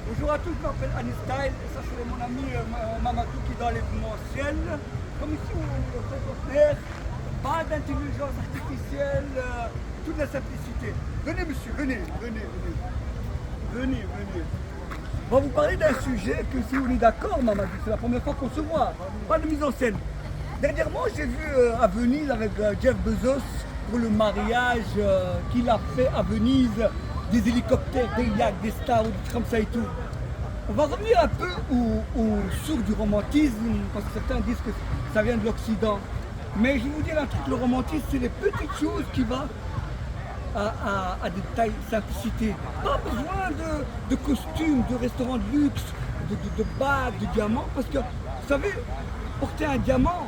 Bonjour à tous, je m'appelle Annie Style, et ça c'est mon ami Mamadou qui est dans l'événementiel. Comme ici au centenaire, pas d'intelligence artificielle, toute la simplicité. Venez monsieur, venez. On va vous parler d'un sujet que si on est d'accord Mamadou, c'est la première fois qu'on se voit, pas de mise en scène. Dernièrement j'ai vu à Venise avec Jeff Bezos pour le mariage qu'il a fait à Venise, des hélicoptères, des yachts, des stars, des trucs comme ça et tout. On va revenir un peu aux sources du romantisme, parce que certains disent que ça vient de l'Occident. Mais je vais vous dire un truc, le romantisme, c'est les petites choses qui vont à des tailles simplicité. Pas besoin de costumes, de restaurants de luxe, de bagues, de diamants, parce que, vous savez, porter un diamant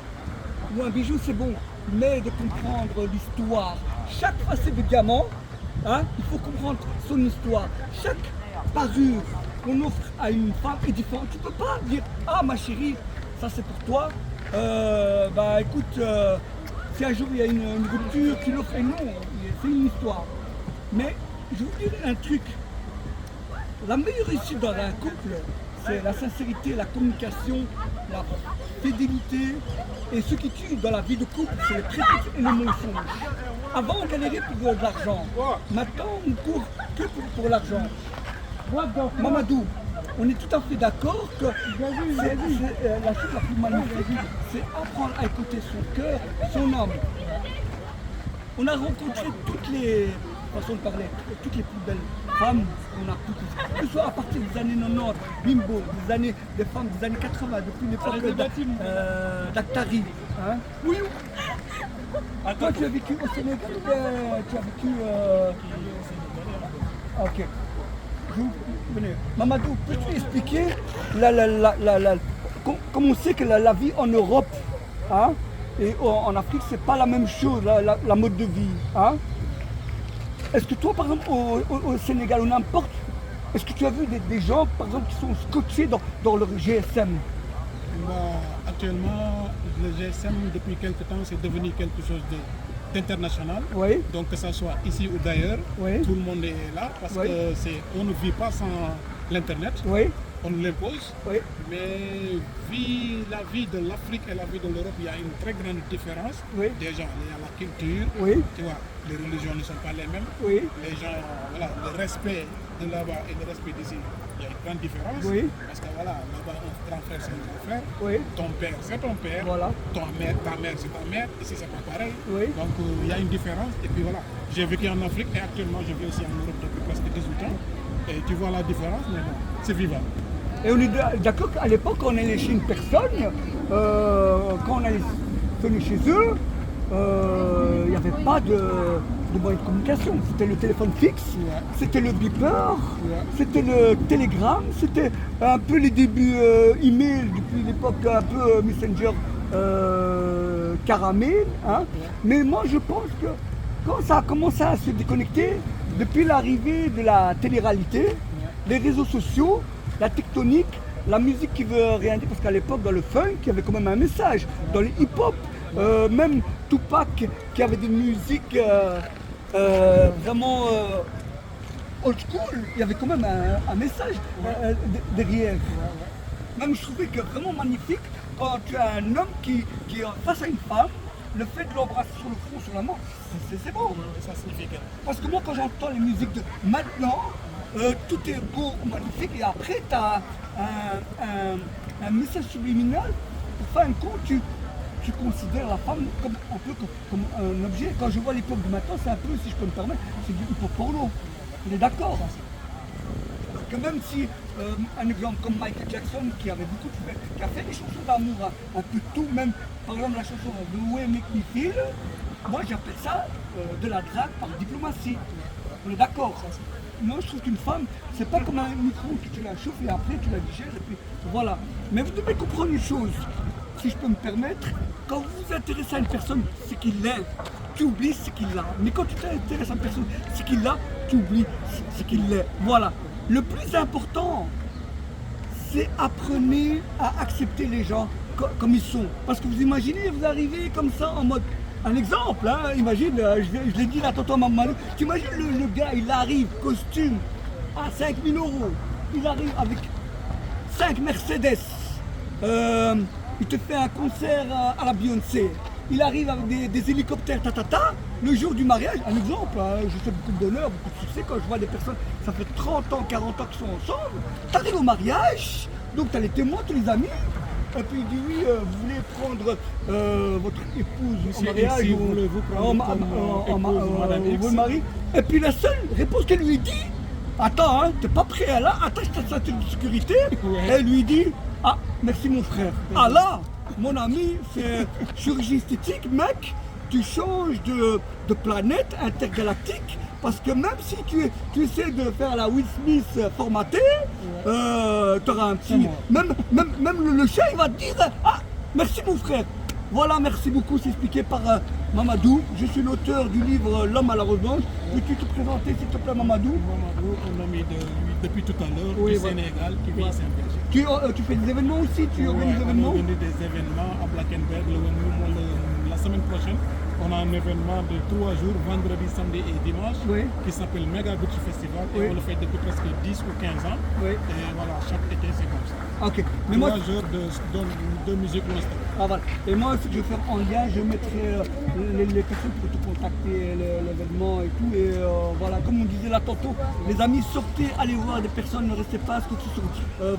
ou un bijou, c'est bon, mais de comprendre l'histoire. Chaque facette de diamant, hein, il faut comprendre son histoire. Chaque parure qu'on offre à une femme est différente. Tu ne peux pas dire, ah ma chérie, ça c'est pour toi. Bah écoute, si un jour il y a une rupture, tu l'offres, et non, c'est une histoire. Mais je vous dire un truc, la meilleure réussite dans un couple, c'est la sincérité, la communication, la fidélité. Et ce qui tue dans la vie de couple, c'est le prétexte et le mensonge. Avant, on galérait pour de l'argent. Maintenant, on court que pour l'argent. Mamadou, on est tout à fait d'accord que c'est la chose la plus magnifique, c'est apprendre à écouter son cœur, son âme. On a rencontré toutes les façons de parler, toutes les plus belles femmes qu'on a pu connaître. Que ce soit à partir des années 90, Bimbo, des femmes des années 80, depuis l'époque d'Actari. Hein? Oui. Toi, tu as vécu au Sénégal ou tu as vécu... Ok. Venez. Mamadou, peux-tu expliquer comment on sait que la vie en Europe, hein, et en Afrique, c'est pas la même chose, la mode de vie, hein? Est-ce que toi, par exemple, au Sénégal, ou n'importe, est-ce que tu as vu des gens, par exemple, qui sont scotchés dans leur GSM? Actuellement, le GSM, depuis quelque temps, c'est devenu quelque chose d'international. Oui. Donc que ça soit ici ou d'ailleurs, Oui. tout le monde est là parce Oui. on ne vit pas sans l'Internet. Oui. On l'impose. Oui. Mais la vie de l'Afrique et la vie de l'Europe, il y a une très grande différence. Oui. Déjà, il y a la culture. Oui. Tu vois, les religions ne sont pas les mêmes. Oui. Les gens, voilà, le respect de là-bas et le respect d'ici, il y a une grande différence. Oui. Parce que voilà, là-bas, un grand frère, c'est un grand frère. Oui. Ton père, c'est ton père. Voilà. Ta mère, c'est ta mère. Ici, c'est pas pareil. Oui. Donc, il y a une différence. Et puis voilà, j'ai vécu en Afrique et actuellement, je vis aussi en Europe depuis presque 18 ans. Et tu vois la différence, mais bon, c'est vivant. Et on est d'accord qu'à l'époque, quand on allait chez une personne, quand on allait sonner chez eux, il n'y avait pas de moyen de communication. C'était le téléphone fixe, c'était le beeper, c'était le télégramme, c'était un peu les débuts email depuis l'époque un peu Messenger caramel. Hein. Mais moi, je pense que quand ça a commencé à se déconnecter, depuis l'arrivée de la télé-réalité, les réseaux sociaux, la tectonique, la musique qui veut rien dire, parce qu'à l'époque, dans le funk, il y avait quand même un message. Dans le hip-hop, même Tupac, qui avait des musiques vraiment old school, il y avait quand même un message derrière. Même je trouvais que vraiment magnifique, quand tu as un homme qui est face à une femme, le fait de l'embrasser sur le front, sur la main, c'est beau. Ça signifie que... Parce que moi, quand j'entends les musiques de maintenant, tout est beau, magnifique, et après, tu as un message subliminal. Pour faire un compte, tu considères la femme comme un objet. Quand je vois l'époque de maintenant, c'est un peu, si je peux me permettre, c'est du hip-hop porno. On est d'accord. Parce que même si, un exemple comme Michael Jackson, qui avait beaucoup de fait, qui a fait des chansons d'amour, un peu tout, même par exemple la chanson The Way Make Me Feel, moi j'appelle ça de la drague par diplomatie. On est d'accord. Moi je trouve qu'une femme, c'est pas comme un micro que tu la chauffes et après tu la digères et puis voilà. Mais vous devez comprendre une chose, si je peux me permettre, quand vous vous intéressez à une personne, c'est qu'il l'est, tu oublies ce qu'il a. Mais quand tu t'intéresses à une personne, ce qu'il a, tu oublies ce qu'il est. Voilà. Le plus important, c'est apprenez à accepter les gens comme ils sont. Parce que vous imaginez, vous arrivez comme ça en mode... Un exemple, hein, imagine, je l'ai dit là, tonton Mamadou, tu imagines le gars, il arrive, costume, à 5 000 €. il arrive avec 5 Mercedes. Il te fait un concert à la Beyoncé. Il arrive avec des hélicoptères, le jour du mariage, un exemple, hein, je fais beaucoup d'honneur, beaucoup de succès quand je vois des personnes, ça fait 30 ans, 40 ans qu'ils sont ensemble, tu arrives au mariage, donc tu as les témoins, tu les amis, et puis il dit oui, vous voulez prendre votre épouse Monsieur au mariage, X, ou voulez-vous prendre comme épouse Madame X? votre mari, et puis la seule réponse qu'elle lui dit, attends, hein, t'es pas prêt à là, attache ta ceinture de sécurité, Ouais. elle lui dit, ah, merci mon frère. Ah là, mon ami, c'est chirurgie esthétique, mec, tu changes de planète intergalactique, parce que même si tu essaies de faire la Will Smith formatée, tu auras un petit... Même le chat, il va te dire, ah, merci mon frère. Voilà, merci beaucoup, c'est expliqué par Mamadou. Je suis l'auteur du livre L'homme à la rose blanche. Peux-tu te présenter, s'il te plaît, Mamadou? Mamadou, un ami depuis tout à l'heure, Oui, du voilà. Sénégal, qui vit ici en Belgique. Tu fais des événements aussi? Tu organises des On événements? organise des événements à Blackenberg. La semaine prochaine, on a un événement de 3 jours, vendredi, samedi et dimanche, Oui. qui s'appelle Mega Gucci Festival. Oui. Et on le fait depuis presque 10 ou 15 ans. Oui. Et voilà, chaque été, c'est comme ça. Ok, mais moi, 3 heures de musique non-stop. ah, voilà. Et moi, ce que je vais faire en lien, je mettrai les personnes pour te contacter, l'événement et tout. Et voilà, comme on disait là tantôt, les amis, sortez, allez voir des personnes, ne restez pas, parce que sur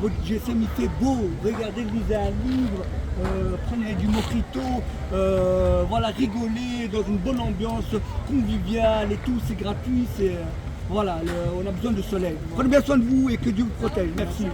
votre GSM, il fait beau. Regardez, lisez un livre, prenez du mojito, voilà, rigolez dans une bonne ambiance conviviale et tout, c'est gratuit, c'est... voilà, on a besoin de soleil. Prenez bien soin de vous et que Dieu vous protège. Merci.